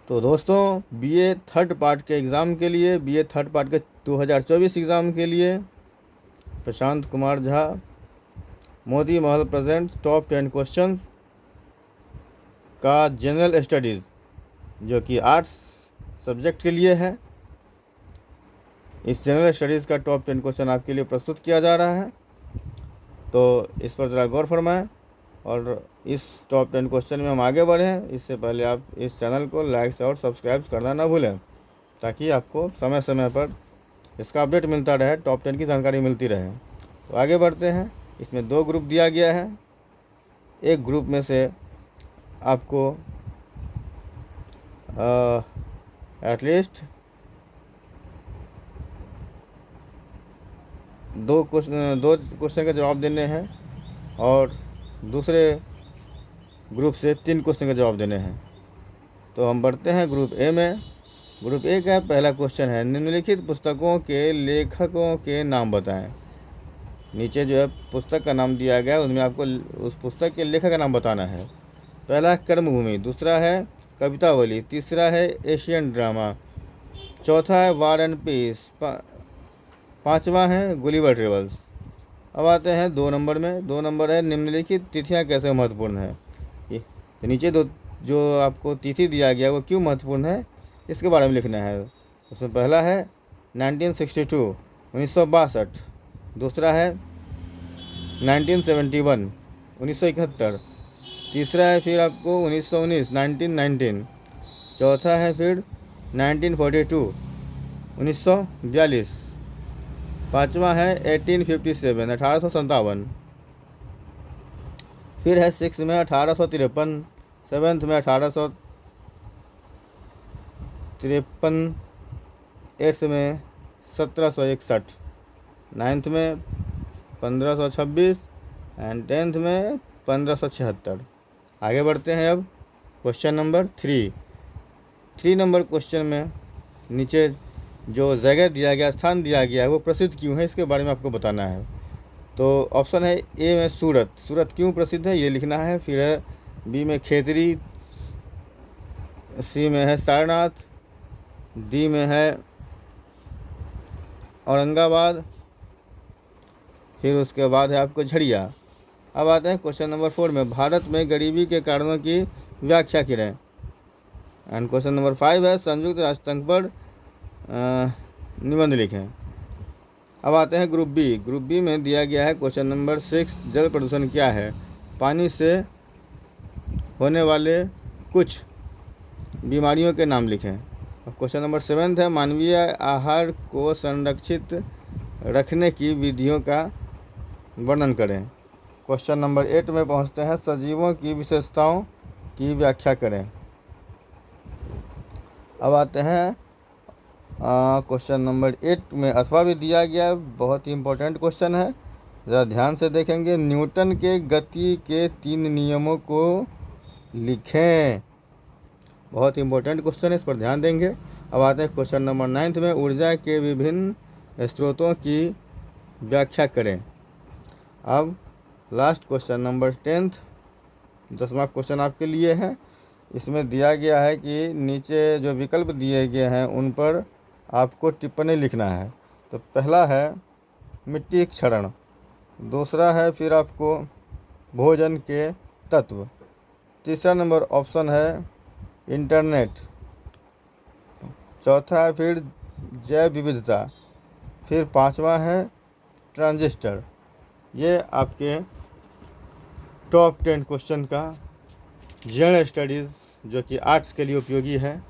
तो दोस्तों BA third part के एग्ज़ाम के लिए, बीए थर्ड पार्ट के 2024 एग्ज़ाम के लिए प्रशांत कुमार झा मोदी महल प्रेजेंट टॉप 10 क्वेश्चन का जनरल स्टडीज़ जो कि आर्ट्स सब्जेक्ट के लिए है। इस जनरल स्टडीज़ का टॉप 10 क्वेश्चन आपके लिए प्रस्तुत किया जा रहा है, तो इस पर ज़रा गौर फरमाएं और इस टॉप 10 क्वेश्चन में हम आगे बढ़ें। इससे पहले आप इस चैनल को लाइक और सब्सक्राइब करना ना भूलें, ताकि आपको समय समय पर इसका अपडेट मिलता रहे, टॉप 10 की जानकारी मिलती रहे। तो आगे बढ़ते हैं। इसमें 2 ग्रुप दिया गया है। एक ग्रुप में से आपको एटलीस्ट 2 क्वेश्चन का जवाब देने हैं और दूसरे ग्रुप से 3 क्वेश्चन का जवाब देने हैं। तो हम बढ़ते हैं ग्रुप ए में। ग्रुप ए का पहला क्वेश्चन है, निम्नलिखित पुस्तकों के लेखकों के नाम बताएं। नीचे जो है पुस्तक का नाम दिया गया है, उसमें आपको उस पुस्तक के लेखक का नाम बताना है। पहला है कर्मभूमि, दूसरा है कवितावली, तीसरा है एशियन ड्रामा, चौथा है वार एंड पीस, पाँचवा है गुलिवर ट्रेवल्स। अब आते हैं 2 नंबर में। 2 नंबर है, निम्नलिखित तिथियां कैसे महत्वपूर्ण है। तो नीचे जो आपको तिथि दिया गया वो क्यों महत्वपूर्ण है, इसके बारे में लिखना है। उसमें पहला है 1962 1962, दूसरा है 1971 1971, तीसरा है फिर आपको 1919 1919, चौथा है फिर 1942 1942, पाँचवा है 1857 1857, फिर है 6 में 1853, 7th में 1853, 8th में 1761, 9th में 1526 एंड 10th में 1576। आगे बढ़ते हैं अब क्वेश्चन नंबर 3 नंबर क्वेश्चन में नीचे जो जगह दिया गया, स्थान दिया गया है, वो प्रसिद्ध क्यों है, इसके बारे में आपको बताना है। तो ऑप्शन है ए में सूरत, सूरत क्यों प्रसिद्ध है ये लिखना है। फिर है बी में खेतरी, सी में है सारनाथ, डी में है औरंगाबाद, फिर उसके बाद है आपको झड़िया। अब आते हैं क्वेश्चन नंबर 4 में, भारत में गरीबी के कारणों की व्याख्या करें। एंड क्वेश्चन नंबर 5 है, संयुक्त राष्ट्र संघ पर निबंध लिखें। अब आते हैं ग्रुप बी। ग्रुप बी में दिया गया है क्वेश्चन नंबर 6, जल प्रदूषण क्या है, पानी से होने वाले कुछ बीमारियों के नाम लिखें। क्वेश्चन नंबर 7 है, मानवीय आहार को संरक्षित रखने की विधियों का वर्णन करें। क्वेश्चन नंबर 8 में पहुंचते हैं, सजीवों की विशेषताओं की व्याख्या करें। अब आते हैं क्वेश्चन नंबर 8 में अथवा भी दिया गया है, बहुत ही इम्पोर्टेंट क्वेश्चन है, ज़रा ध्यान से देखेंगे। न्यूटन के गति के 3 नियमों को लिखें। बहुत ही इम्पोर्टेंट क्वेश्चन है, इस पर ध्यान देंगे। अब आते हैं क्वेश्चन नंबर 9 में, ऊर्जा के विभिन्न स्रोतों की व्याख्या करें। अब लास्ट क्वेश्चन नंबर 10वां क्वेश्चन आपके लिए है। इसमें दिया गया है कि नीचे जो विकल्प दिए गए हैं उन पर आपको टिप्पणी लिखना है। तो पहला है मिट्टी क्षरण, दूसरा है फिर आपको भोजन के तत्व, तीसरा नंबर ऑप्शन है इंटरनेट, चौथा है फिर जैव विविधता, फिर 5वां है ट्रांजिस्टर। ये आपके टॉप 10 क्वेश्चन का जनरल स्टडीज़ जो कि आर्ट्स के लिए उपयोगी है,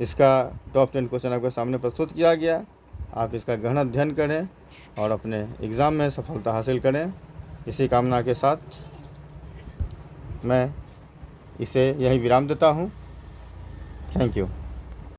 इसका टॉप 10 क्वेश्चन आपके सामने प्रस्तुत किया गया। आप इसका गहन अध्ययन करें और अपने एग्ज़ाम में सफलता हासिल करें। इसी कामना के साथ मैं इसे यहीं विराम देता हूँ। Thank you.